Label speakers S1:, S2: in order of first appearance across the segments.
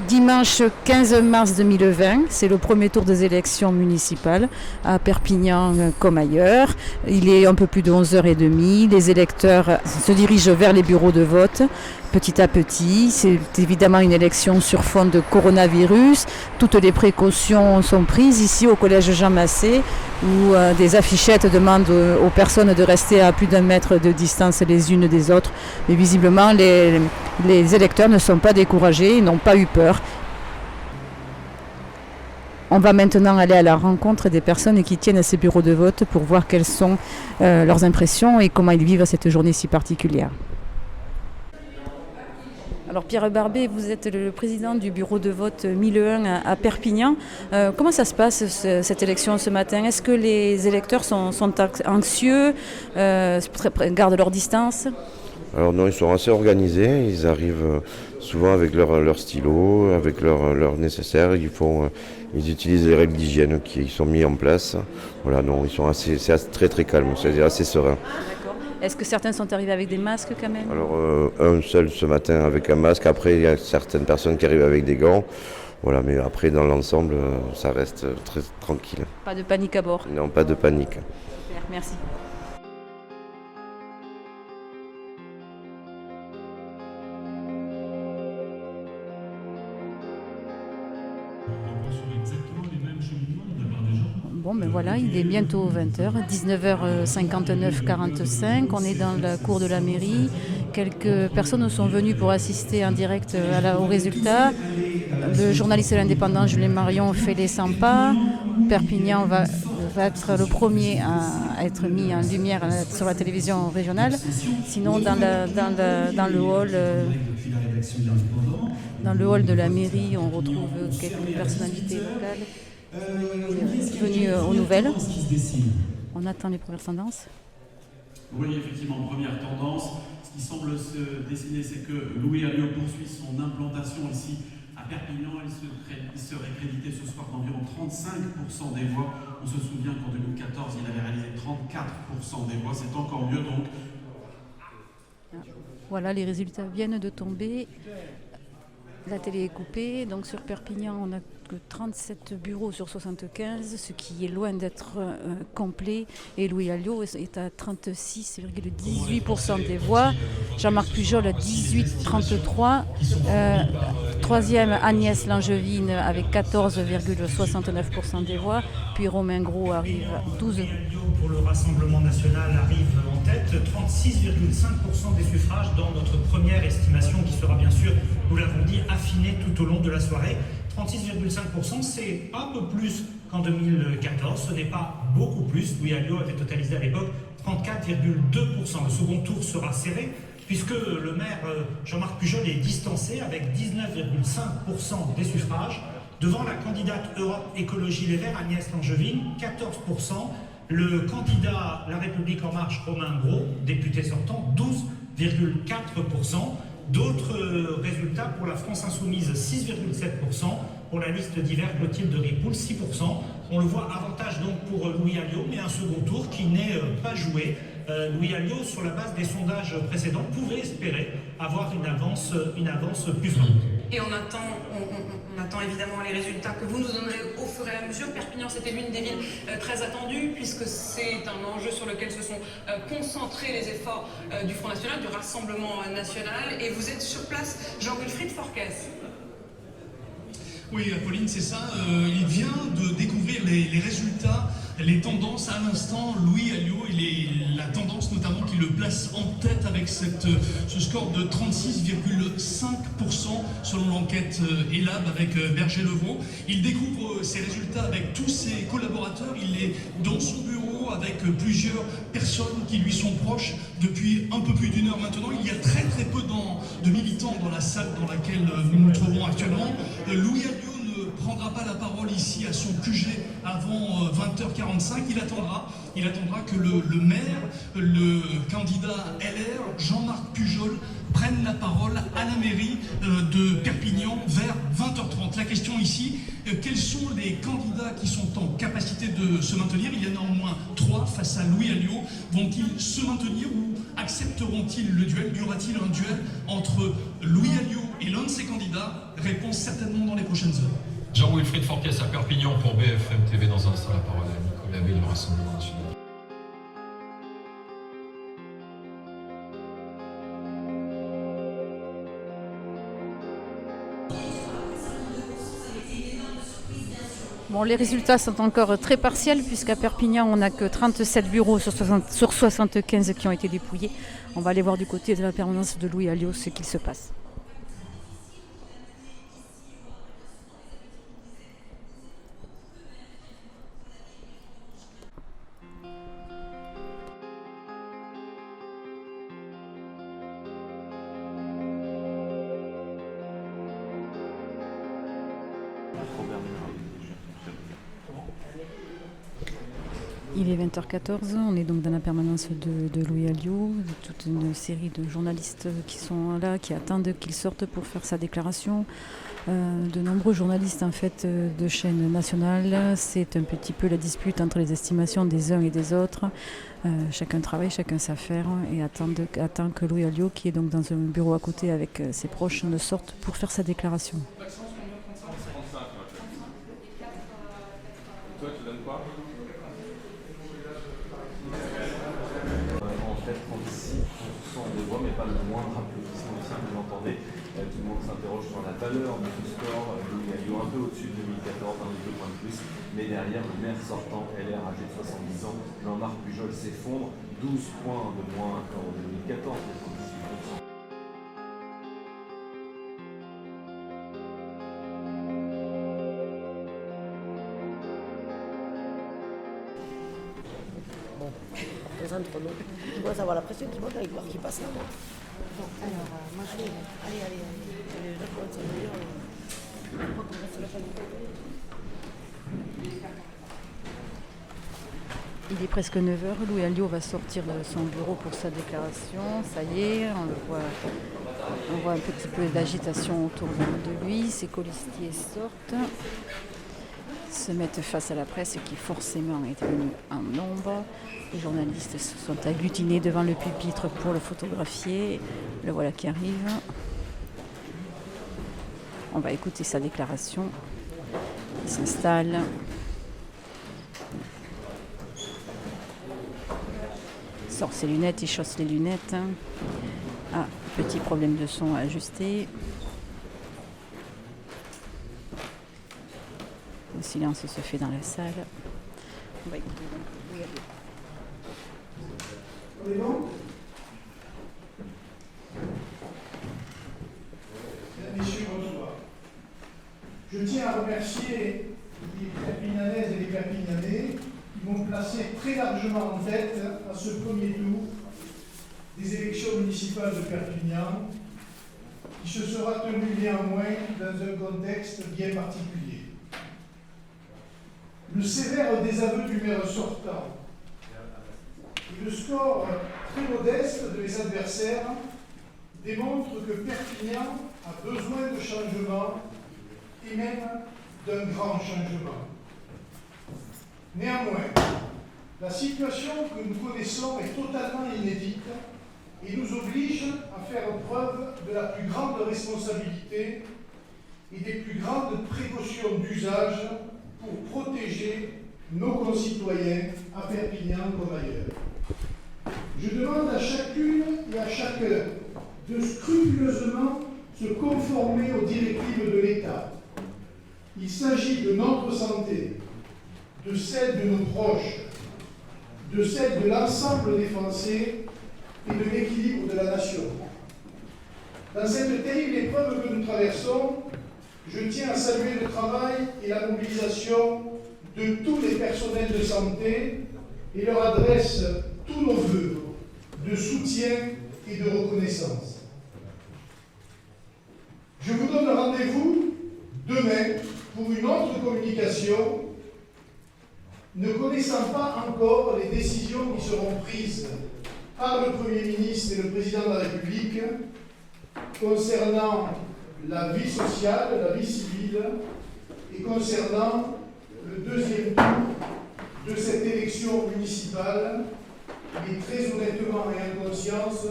S1: Dimanche 15 mars 2020, c'est le premier tour des élections municipales à Perpignan comme ailleurs. Il est un peu plus de 11h30. Les électeurs se dirigent vers les bureaux de vote petit à petit. C'est évidemment une élection sur fond de coronavirus. Toutes les précautions sont prises ici au collège Jean Massé où des affichettes demandent aux personnes de rester à plus d'1 mètre de distance les unes des autres. Mais visiblement, les électeurs ne sont pas découragés, ils n'ont pas eu peur. On va maintenant aller à la rencontre des personnes qui tiennent à ces bureaux de vote pour voir quelles sont leurs impressions et comment ils vivent cette journée si particulière. Alors Pierre Barbet, vous êtes le président du bureau de vote 1001 à Perpignan. Comment ça se passe cette élection ce matin? Est-ce que les électeurs sont anxieux, gardent leur distance?
S2: Alors non, ils sont assez organisés, ils arrivent souvent avec leur stylo, avec leur nécessaire, ils utilisent les règles d'hygiène qui sont mises en place. Voilà, non, ils sont très très calmes, c'est assez serein.
S1: D'accord. Est-ce que certains sont arrivés avec des masques quand même?
S2: Alors un seul ce matin avec un masque, après il y a certaines personnes qui arrivent avec des gants. Voilà, mais après dans l'ensemble, ça reste très tranquille.
S1: Pas de panique à bord?
S2: Non, pas de panique.
S1: Super, merci. Bon, ben voilà, il est bientôt 20h, 19h59, 45. On est dans la cour de la mairie. Quelques personnes sont venues pour assister en direct au résultat. Le journaliste de l'Indépendant, Julien Marion, fait les 100 pas. Perpignan va être le premier à être mis en lumière sur la télévision régionale. Sinon, dans le hall de la mairie, on retrouve quelques personnalités locales venues aux nouvelles. On attend les premières tendances.
S3: Oui, effectivement, première tendance. Ce qui semble se dessiner, c'est que Louis Alliot poursuit son implantation ici à Perpignan. Il serait crédité ce soir d'environ 35% des voix. On se souvient qu'en 2014, il avait réalisé 34% des voix. C'est encore mieux donc.
S1: Voilà, les résultats viennent de tomber. La télé est coupée, donc sur Perpignan, on n'a que 37 bureaux sur 75, ce qui est loin d'être complet. Et Louis Alliot est à 36,18% des voix. Jean-Marc Pujol à 18,33%. Troisième, Agnès Langevin avec 14,69% des voix. Puis Romain Gros arrive à 12%.
S4: Pour le Rassemblement national arrive en tête, 36,5% des suffrages dans notre première estimation qui sera bien sûr, nous l'avons dit, affinée tout au long de la soirée. 36,5%, c'est un peu plus qu'en 2014, ce n'est pas beaucoup plus. Louis Alliot avait totalisé à l'époque 34,2%. Le second tour sera serré puisque le maire Jean-Marc Pujol est distancé avec 19,5% des suffrages devant la candidate Europe Écologie Les Verts Agnès Langevin, 14%. Le candidat La République En Marche, Romain Gros, député sortant, 12,4%. D'autres résultats pour la France Insoumise, 6,7%. Pour la liste d'hiver, Clotilde Ripoul, 6%. On le voit, avantage donc pour Louis Alliot, mais un second tour qui n'est pas joué. Louis Alliot, sur la base des sondages précédents, pouvait espérer avoir une avance plus forte.
S5: Et on attend évidemment les résultats que vous nous donnerez au fur et à mesure. Perpignan, c'était l'une des villes très attendues, puisque c'est un enjeu sur lequel se sont concentrés les efforts du Front National, du Rassemblement National. Et vous êtes sur place, Jean-Wilfried Forquès.
S6: Oui, Apolline, c'est ça. Il vient de découvrir les résultats, les tendances. À l'instant, Louis Alliot, la tendance notamment qui le place en tête avec ce score de 36,5% selon l'enquête ELAB avec Berger-Levaux. Il découvre ses résultats avec tous ses collaborateurs. Il est dans son bureau avec plusieurs personnes qui lui sont proches depuis un peu plus d'1 heure maintenant. Il y a très très peu de militants dans la salle dans laquelle nous nous trouvons actuellement. Louis Alliot ne prendra pas la parole ici à son QG avant 20h45. Il attendra que le maire, le candidat LR, Jean-Marc Pujol, prennent la parole à la mairie de Perpignan vers 20h30. La question ici, quels sont les candidats qui sont en capacité de se maintenir? Il y en a au moins 3 face à Louis Alliot. Vont-ils se maintenir ou accepteront-ils le duel? Y aura-t-il un duel entre Louis Alliot et l'un de ses candidats? Réponse certainement dans les prochaines heures.
S7: Jean-Wilfried Forquès à Perpignan pour BFM TV. Dans un instant, la parole à Nicolas Bay, le Rassemblement national.
S1: Bon, les résultats sont encore très partiels puisqu'à Perpignan, on n'a que 37 bureaux sur 75 qui ont été dépouillés. On va aller voir du côté de la permanence de Louis Alliot ce qu'il se passe. Il est 20h14, on est donc dans la permanence de Louis Alliot, toute une série de journalistes qui sont là, qui attendent qu'il sorte pour faire sa déclaration. De nombreux journalistes en fait de chaînes nationales, c'est un petit peu la dispute entre les estimations des uns et des autres. Chacun travaille, chacun s'affaire et attend que Louis Alliot, qui est donc dans un bureau à côté avec ses proches, ne sorte pour faire sa déclaration.
S8: Toi, tu donnes quoi? En fait, 36% de voix, mais pas le moindre applaudissement aussi, vous l'entendez. Tout le monde s'interroge sur la valeur de ce score. Louis Alliot un peu au-dessus de 2014, un ou 2 points de plus. Mais derrière, le maire sortant, LR, âgé de 70 ans, Jean-Marc Pujol s'effondre. 12 points de moins qu'en 2014, mais 18%.
S9: Présente-nous. Je dois avoir la pression qui monte avec voir qui passe là. Bon, alors, moi je vais. Allez. Je commence à me dire. Je crois qu'on reste la famille.
S1: Il est presque 9h, Louis Alliot va sortir de son bureau pour sa déclaration. Ça y est, on voit un petit peu d'agitation autour de lui. Ses colistiers sortent, se mettent face à la presse qui forcément est venue en nombre. Les journalistes se sont agglutinés devant le pupitre pour le photographier. Le voilà qui arrive. On va écouter sa déclaration. Il s'installe. Il sort ses lunettes, il chausse les lunettes. Ah, petit problème de son à ajuster. Le silence se fait dans la salle. On va écouter donc Louis Alliot.
S10: Messieurs, bonsoir. Je tiens à remercier les Perpignanaises et les Perpignanais qui m'ont placé très largement en tête à ce premier tour des élections municipales de Perpignan, qui se sera tenu néanmoins dans un contexte bien particulier. Le sévère désaveu du maire sortant et le score très modeste de mes adversaires démontrent que Perpignan a besoin de changement et même d'un grand changement. Néanmoins, la situation que nous connaissons est totalement inédite et nous oblige à faire preuve de la plus grande responsabilité et des plus grandes précautions d'usage pour protéger nos concitoyens à Perpignan comme ailleurs. Je demande à chacune et à chacun de scrupuleusement se conformer aux directives de l'État. Il s'agit de notre santé, de celle de nos proches, de celle de l'ensemble des Français et de l'équilibre de la nation. Dans cette terrible épreuve que nous traversons, je tiens à saluer le travail et la mobilisation de tous les personnels de santé et leur adresse tous nos vœux de soutien et de reconnaissance. Je vous donne rendez-vous demain pour une autre communication, ne connaissant pas encore les décisions qui seront prises par le Premier ministre et le Président de la République concernant la vie sociale, la vie civile, et concernant le deuxième tour de cette élection municipale. Mais très honnêtement et en conscience,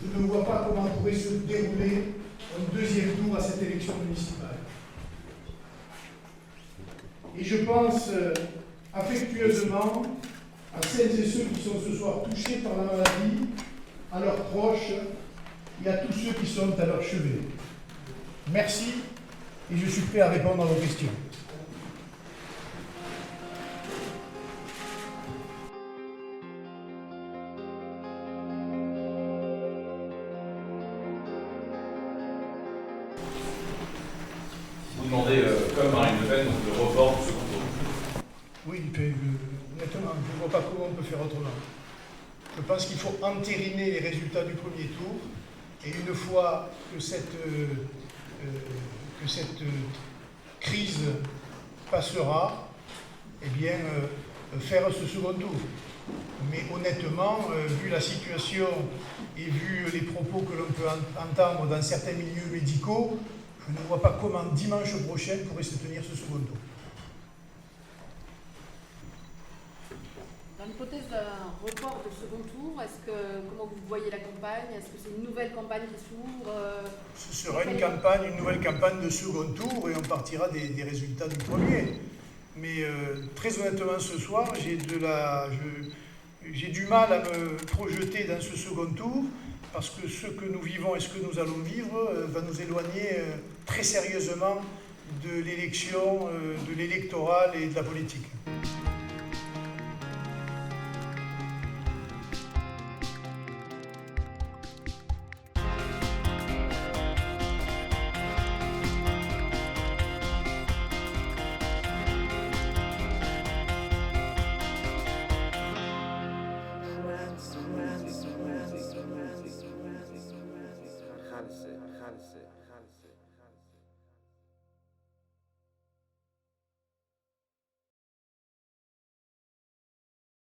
S10: je ne vois pas comment pourrait se dérouler un deuxième tour à cette élection municipale. Et je pense affectueusement à celles et ceux qui sont ce soir touchés par la maladie, à leurs proches et à tous ceux qui sont à leur chevet. Merci et je suis prêt à répondre à vos questions.
S8: Vous demandez, comme Marine Le Pen, donc le report du second tour.
S10: Oui, honnêtement, je ne vois pas comment on peut faire autrement. Je pense qu'il faut entériner les résultats du premier tour et une fois que cette crise passera, eh bien, faire ce second tour. Mais honnêtement, vu la situation et vu les propos que l'on peut entendre dans certains milieux médicaux, je ne vois pas comment dimanche prochain pourrait se tenir ce second tour.
S11: Dans l'hypothèse d'un report de second tour, comment vous voyez la campagne? Est-ce que c'est une nouvelle campagne qui s'ouvre?
S10: Ce sera une nouvelle campagne de second tour et on partira des résultats du premier. Mais très honnêtement, ce soir, j'ai du mal à me projeter dans ce second tour parce que ce que nous vivons et ce que nous allons vivre va nous éloigner très sérieusement de l'élection, de l'électoral et de la politique.
S12: خلصه